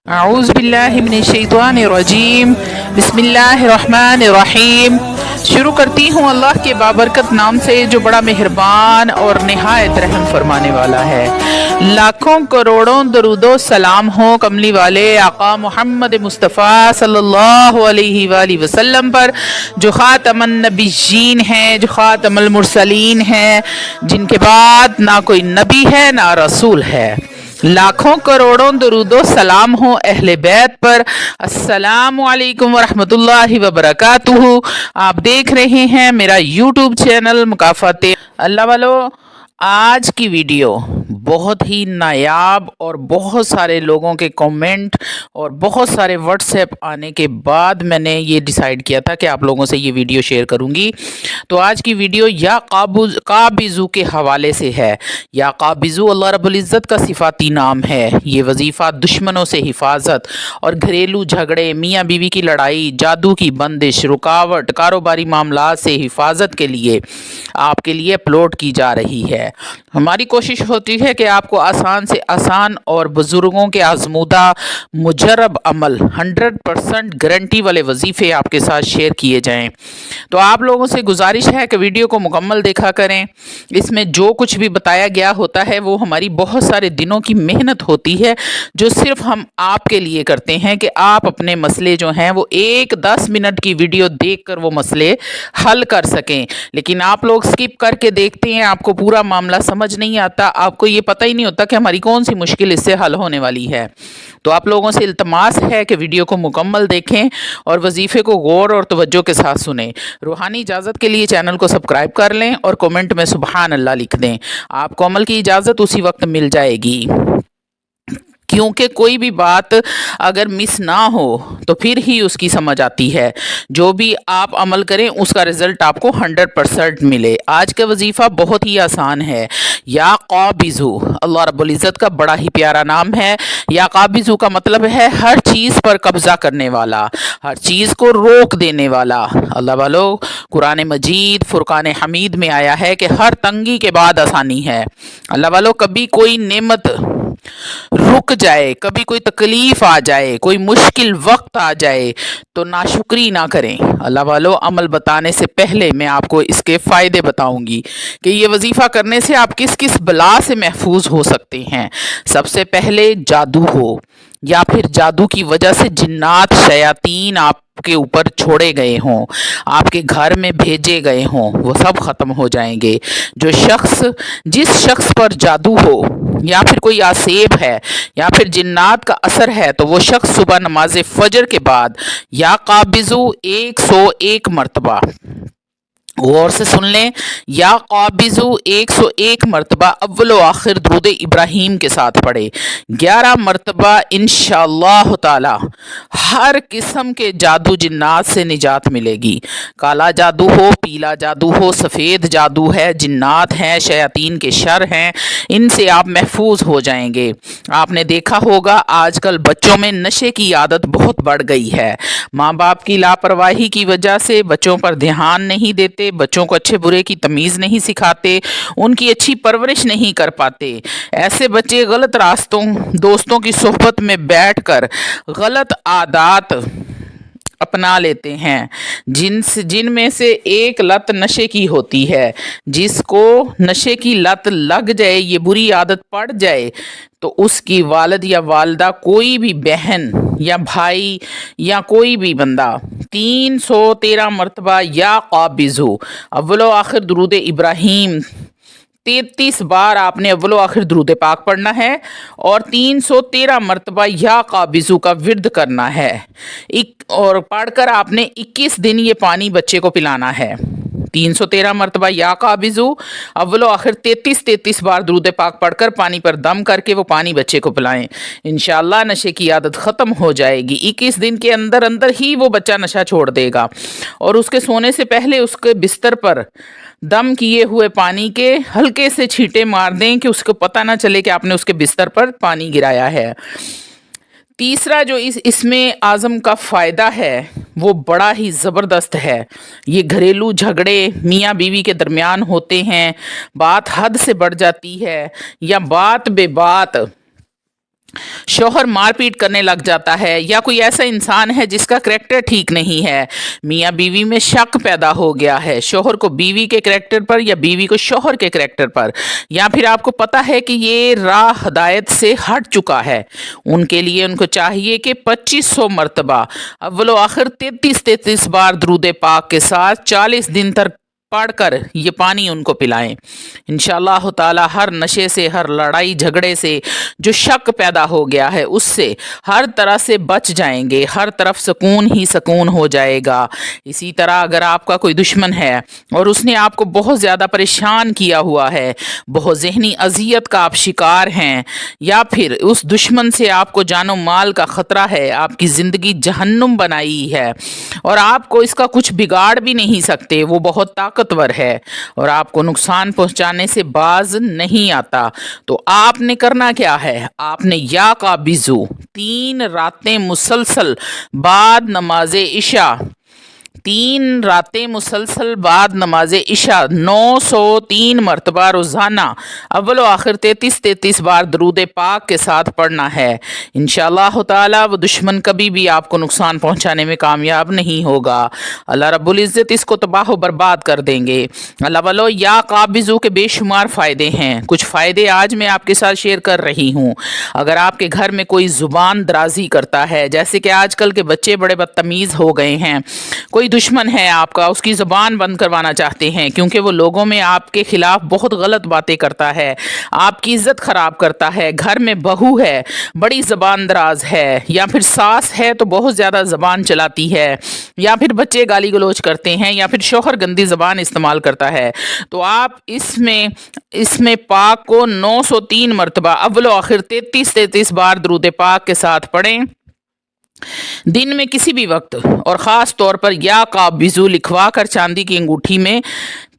اعوذ باللہ من الشیطان الرجیم بسم اللہ الرحمن الرحیم۔ شروع کرتی ہوں اللہ کے بابرکت نام سے جو بڑا مہربان اور نہایت رحم فرمانے والا ہے۔ لاکھوں کروڑوں درود و سلام ہو کملی والے آقا محمد مصطفیٰ صلی اللہ علیہ وآلہ وسلم پر، جو خاتم النبیین ہیں، جو خاتم المرسلین ہیں، جن کے بعد نہ کوئی نبی ہے نہ رسول ہے۔ لاکھوں کروڑوں درود و سلام ہو اہل بیت پر۔ السلام علیکم ورحمۃ اللہ وبرکاتہ۔ آپ دیکھ رہے ہیں میرا یوٹیوب چینل مکافات اللہ والو۔ آج کی ویڈیو بہت ہی نایاب اور بہت سارے لوگوں کے کومنٹ اور بہت سارے واٹس ایپ آنے کے بعد میں نے یہ ڈیسائیڈ کیا تھا کہ آپ لوگوں سے یہ ویڈیو شیئر کروں گی۔ تو آج کی ویڈیو یا قابضو کے حوالے سے ہے۔ یا قابضو اللہ رب العزت کا صفاتی نام ہے۔ یہ وظیفہ دشمنوں سے حفاظت اور گھریلو جھگڑے، میاں بیوی کی لڑائی، جادو کی بندش، رکاوٹ، کاروباری معاملات سے حفاظت کے لیے آپ کے لیے اپلوڈ کی جا رہی ہے۔ ہماری کوشش ہوتی ہے کہ آپ کو آسان سے آسان اور بزرگوں کے آزمودہ مجرب عمل 100% گارنٹی والے وظیفے آپ کے ساتھ شیئر کیے جائیں۔ تو آپ لوگوں سے گزارش ہے کہ ویڈیو کو مکمل دیکھا کریں۔ اس میں جو کچھ بھی بتایا گیا ہوتا ہے وہ ہماری بہت سارے دنوں کی محنت ہوتی ہے، جو صرف ہم آپ کے لیے کرتے ہیں کہ آپ اپنے مسئلے جو ہیں وہ 10 منٹ کی ویڈیو دیکھ کر وہ مسئلے حل کر سکیں۔ لیکن آپ لوگ سکپ کر کے دیکھتے ہیں، آپ کو پورا معاملہ سمجھ نہیں آتا، آپ کو یہ پتہ ہی نہیں ہوتا کہ ہماری کون سی مشکل اس سے حل ہونے والی ہے۔ تو آپ لوگوں سے التماس ہے کہ ویڈیو کو مکمل دیکھیں اور وظیفے کو غور اور توجہ کے ساتھ سنیں۔ روحانی اجازت کے لیے چینل کو سبسکرائب کر لیں اور کومنٹ میں سبحان اللہ لکھ دیں۔ آپ کو عمل کی اجازت اسی وقت مل جائے گی، کیونکہ کوئی بھی بات اگر مس نہ ہو تو پھر ہی اس کی سمجھ آتی ہے۔ جو بھی آپ عمل کریں اس کا رزلٹ آپ کو 100% ملے۔ آج کا وظیفہ بہت ہی آسان ہے۔ یا قابضو اللہ رب العزت کا بڑا ہی پیارا نام ہے۔ یا قابضو کا مطلب ہے ہر چیز پر قبضہ کرنے والا، ہر چیز کو روک دینے والا۔ اللہ والو، قرآن مجید فرقان حمید میں آیا ہے کہ ہر تنگی کے بعد آسانی ہے۔ اللہ والو، کبھی کوئی نعمت رک جائے، کبھی کوئی تکلیف آ جائے، کوئی مشکل وقت آ جائے تو ناشکری نہ کریں۔ اللہ والو، عمل بتانے سے پہلے میں آپ کو اس کے فائدے بتاؤں گی کہ یہ وظیفہ کرنے سے آپ کس کس بلا سے محفوظ ہو سکتے ہیں۔ سب سے پہلے جادو ہو یا پھر جادو کی وجہ سے جنات شیاطین آپ کے اوپر چھوڑے گئے ہوں، آپ کے گھر میں بھیجے گئے ہوں، وہ سب ختم ہو جائیں گے۔ جس شخص پر جادو ہو یا پھر کوئی آسیب ہے یا پھر جنات کا اثر ہے تو وہ شخص صبح نماز فجر کے بعد یا قابضو 101 مرتبہ، غور سے سن لیں، یا قابضو 101 مرتبہ اول و آخر درود ابراہیم کے ساتھ پڑھے، 11 مرتبہ انشاءاللہ تعالی ہر قسم کے جادو جنات سے نجات ملے گی۔ کالا جادو ہو، پیلا جادو ہو، سفید جادو ہے، جنات ہیں، شیاطین کے شر ہیں، ان سے آپ محفوظ ہو جائیں گے۔ آپ نے دیکھا ہوگا آج کل بچوں میں نشے کی عادت بہت بڑھ گئی ہے۔ ماں باپ کی لاپرواہی کی وجہ سے بچوں پر دھیان نہیں دیتے، بچوں کو اچھے برے کی تمیز نہیں سکھاتے، ان کی اچھی پرورش نہیں کر پاتے۔ ایسے بچے غلط راستوں، دوستوں کی صحبت میں بیٹھ کر غلط عادات اپنا لیتے ہیں، جن میں سے ایک لت نشے کی ہوتی ہے۔ جس کو نشے کی لت لگ جائے، یہ بری عادت پڑ جائے، تو اس کی والد یا والدہ، کوئی بھی بہن یا بھائی یا کوئی بھی بندہ 313 مرتبہ یا قابضو اول و آخر درود ابراہیم 33 بار آپ نے اول و آخر درود پاک پڑھنا ہے اور 313 مرتبہ یا قابضو کا ورد کرنا ہے، اور پڑھ کر آپ نے 21 دن یہ پانی بچے کو پلانا ہے۔ 313 مرتبہ یا قابضو اول و آخر 33 بار درود پاک پڑھ کر پانی پر دم کر کے وہ پانی بچے کو پلائیں۔ انشاءاللہ نشے کی عادت ختم ہو جائے گی۔ 21 دن کے اندر ہی وہ بچہ نشہ چھوڑ دے گا، اور اس کے سونے سے پہلے اس کے بستر پر دم کیے ہوئے پانی کے ہلکے سے چھینٹے مار دیں کہ اس کو پتہ نہ چلے کہ آپ نے اس کے بستر پر پانی گرایا ہے۔ تیسرا جو اس میں اعظم کا فائدہ ہے وہ بڑا ہی زبردست ہے۔ یہ گھریلو جھگڑے میاں بیوی کے درمیان ہوتے ہیں، بات حد سے بڑھ جاتی ہے یا بات بے بات शौहर मारपीट करने लग जाता है, या कोई ऐसा इंसान है जिसका करैक्टर ठीक नहीं है, मियाँ बीवी में शक पैदा हो गया है, शौहर को बीवी के करैक्टर पर या बीवी को शौहर के करैक्टर पर, या फिर आपको पता है कि ये राह हदायत से हट चुका है, उनके लिए उनको चाहिए कि 2500 मरतबा अव्वलो आखिर 33 बार दरूद पाक के साथ 40 दिन तक पढ़कर ये पानी उनको पिलाएं। इंशाअल्लाह ताला हर नशे से, हर लड़ाई झगड़े से जो शक पैदा हो गया है उससे हर तरह से बच जाएंगे, हर तरफ सुकून ही सुकून हो जाएगा। इसी तरह अगर आपका कोई दुश्मन है और उसने आपको बहुत ज़्यादा परेशान किया हुआ है, बहुत ज़हनी अजियत का आप शिकार हैं, या फिर उस दुश्मन से आपको जानो माल का ख़तरा है, आपकी ज़िंदगी जहन्नुम बनाई है और आपको इसका कुछ बिगाड़ भी नहीं सकते, वो बहुत ताकतवर है और आपको नुकसान पहुंचाने से बाज नहीं आता, तो आपने करना क्या है? आपने या काबिजू 3 रातें मुसलसल बाद नमाज इशा, 3 रातें मुसलसल बाद नमाज इशा 903 मरतबा रोज़ाना अव्वल व आखिर 33 बार दरूद पाक के साथ पढ़ना है। इंशाअल्लाह ताला वो दुश्मन कभी भी आपको नुकसान पहुंचाने में कामयाब नहीं होगा। अल्लाह रब्बुल इज़्ज़त इसको तबाह व बर्बाद कर देंगे। अल्लाह वालो, या काबिज़ों के बेशुमार फ़ायदे हैं। कुछ फ़ायदे आज मैं आपके साथ शेयर कर रही हूँ। अगर आपके घर में कोई ज़ुबान दराजी करता है, जैसे कि आजकल के बच्चे बड़े बदतमीज़ हो गए हैं, कोई दुश्मन है आपका, उसकी ज़ुबान बंद करवाना चाहते हैं क्योंकि वो लोगों में आपके ख़िलाफ़ बहुत गलत बातें करता है, आपकी इज़्ज़त ख़राब करता है, घर में बहू है बड़ी ज़बान दराज है, या फिर सास है तो बहुत ज़्यादा ज़बान चलाती है, या फिर बच्चे गाली गलौज करते हैं, या फिर शौहर गंदी ज़बान इस्तेमाल करता है, तो आप इसमें पाक को 903 मरतबा अव्वल आखिर 33 बार दरूद पाक के साथ पढ़ें। दिन में किसी भी वक्त और ख़ास तौर पर या काबिज़ू लिखवा कर चांदी की अंगूठी में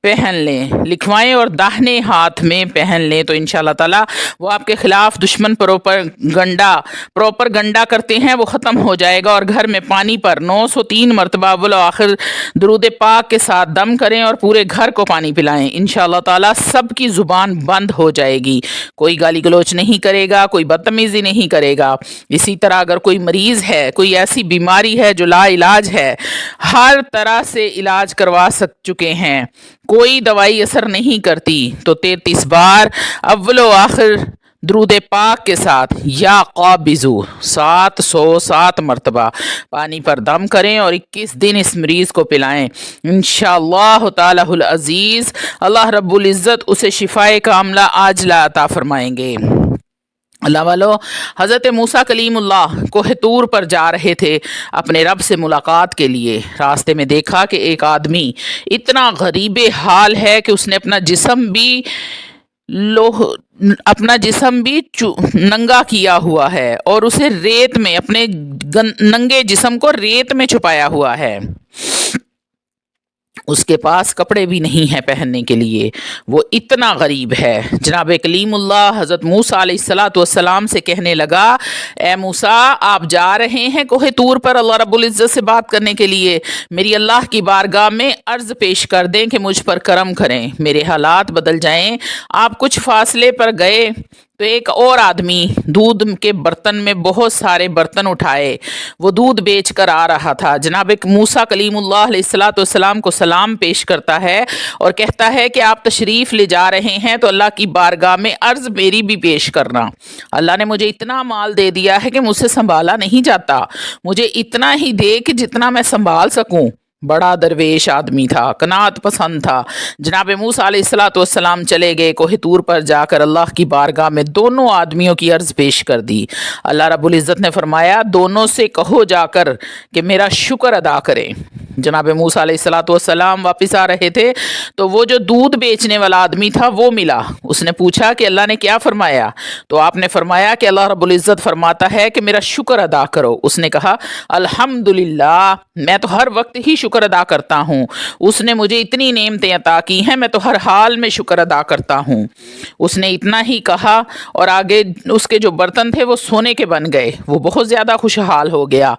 पहन लें, लिखवाएं और दाहिने हाथ में पहन लें, तो इंशाअल्लाह ताला वो आपके ख़िलाफ़ दुश्मन प्रॉपर गंडा करते हैं वो ख़त्म हो जाएगा। और घर में पानी पर 903 मरतबा अव्वल आखिर दरूद पाक के साथ दम करें और पूरे घर को पानी पिलाएं। इंशाअल्लाह ताला सबकी ज़ुबान बंद हो जाएगी, कोई गाली गलोच नहीं करेगा, कोई बदतमीज़ी नहीं करेगा। इसी तरह अगर कोई मरीज़ है, कोई ऐसी बीमारी है जो ला इलाज है, हर तरह से इलाज करवा चुके हैं, कोई दवाई असर नहीं करती, तो 33 बार अव्वलो आखिर दरूद पाक के साथ या काबिज़ू 707 मरतबा पानी पर दम करें और 21 दिन इस मरीज़ को पिलाएं। इंशाअल्लाह तालाहुल अज़ीज़ अल्लाह रब्बुल इज़्ज़त उसे शिफाए कामला आजला अता फरमाएंगे। अल्लाह वालो, हज़रत मूसा कलीमुल्लाह कोहतूर पर जा रहे थे अपने रब से मुलाकात के लिए। रास्ते में देखा कि एक आदमी इतना गरीबे हाल है कि उसने अपना जिस्म भी नंगा किया हुआ है और उसे रेत में, अपने नंगे जिस्म को रेत में छुपाया हुआ है। उसके पास कपड़े भी नहीं हैं पहनने के लिए, वो इतना गरीब है। जनाब कलीमुल्लाह हज़रत मूसा अलैहिस्सलाम से कहने लगा, ए मूसा, आप जा रहे हैं कोहे तूर पर अल्लाह रब्बुल इज़्ज़त से बात करने के लिए, मेरी अल्लाह की बारगाह में अर्ज़ पेश कर दें कि मुझ पर करम करें, मेरे हालात बदल जाएं। आप कुछ फासले पर गए तो एक और आदमी दूध के बर्तन में बहुत सारे बर्तन उठाए, वो दूध बेच कर आ रहा था। जनाब मूसा कलीमुल्लाह अलैहिस्सलाम को सलाम पेश करता है और कहता है कि आप तशरीफ़ ले जा रहे हैं तो अल्लाह की बारगाह में अर्ज़ मेरी भी पेश करना। अल्लाह ने मुझे इतना माल दे दिया है कि मुझसे संभाला नहीं जाता, मुझे इतना ही दे कि जितना मैं संभाल सकूं। बड़ा दरवेश आदमी था, कनात पसंद था। जनाब मूसा अलैहिस्सलाम चले गए, कोहतूर पर जाकर अल्लाह की बारगाह में दोनों आदमियों की अर्ज़ पेश कर दी। अल्लाह रब्बुल इज़्ज़त ने फरमाया, दोनों से कहो जाकर कि मेरा शुक्र अदा करें। जनाब मूसा अलैहिस्सलाम वापस आ रहे थे तो वो जो दूध बेचने वाला आदमी था वो मिला। उसने पूछा कि अल्लाह ने क्या फरमाया? तो आपने फरमाया कि अल्लाह रब्बुल इज़्ज़त फरमाता है कि मेरा शुक्र अदा करो। उसने कहा, अल्हम्दुलिल्लाह, मैं तो हर वक्त ही शुक्र अदा करता हूँ, उसने मुझे इतनी नेमतें अता की हैं, मैं तो हर हाल में शुक्र अदा करता हूँ। उसने इतना ही कहा और आगे उसके जो बर्तन थे वो सोने के बन गए। वो बहुत ज़्यादा खुशहाल हो गया।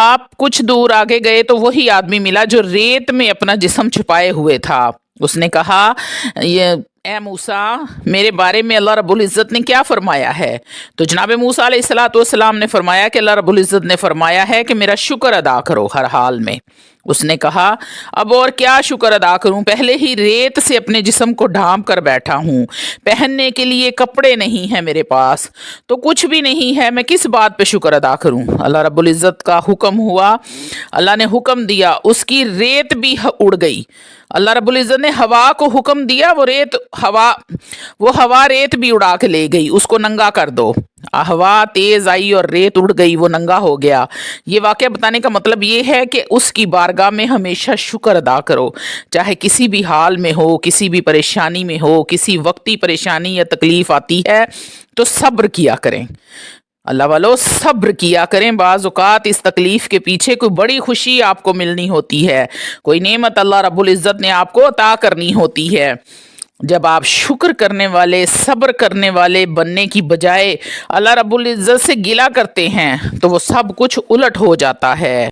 आप कुछ दूर आगे गए तो वही आदमी मिला जो रेत में अपना जिस्म छुपाए हुए था। उसने कहा, ये ए मूसा, मेरे बारे में अल्लाह रब्बुल इज़्ज़त ने क्या फरमाया है? तो जनाब मूसा अलैहिस्सलाम ने फरमाया कि अल्लाह रब्बुल इज़्ज़त ने फरमाया है कि मेरा शुक्र अदा करो हर हाल में। उसने कहा, अब और क्या शुक्र अदा करूं, पहले ही रेत से अपने जिस्म को ढांप कर बैठा हूं, पहनने के लिए कपड़े नहीं है मेरे पास, तो कुछ भी नहीं है, मैं किस बात पे शुक्र अदा करूं? अल्लाह रब्बुल इज़्ज़त का हुक्म हुआ, अल्लाह ने हुक्म दिया, उसकी रेत भी उड़ गई। अल्लाह रब्बुल इज़्ज़त ने हवा को हुक्म दिया, वो हवा रेत भी उड़ा के ले गई, उसको नंगा कर दो। हवा तेज आई और रेत उड़ गई, वो नंगा हो गया। ये वाक़या बताने का मतलब ये है कि उसकी बारगाह में हमेशा शुक्र अदा करो, चाहे किसी भी हाल में हो, किसी भी परेशानी में हो, किसी वक्ती परेशानी या तकलीफ आती है तो सब्र किया करें। अल्लाह वालों, सब्र किया करें। बाज़ औक़ात इस तकलीफ़ के पीछे कोई बड़ी खुशी आपको मिलनी होती है, कोई नेमत अल्लाह रब्बुल इज़्ज़त ने आपको अता करनी होती है। जब आप शुक्र करने वाले, सब्र करने वाले बनने की बजाय अल्लाह रब्बुल इज़्ज़त से गिला करते हैं तो वो सब कुछ उलट हो जाता है।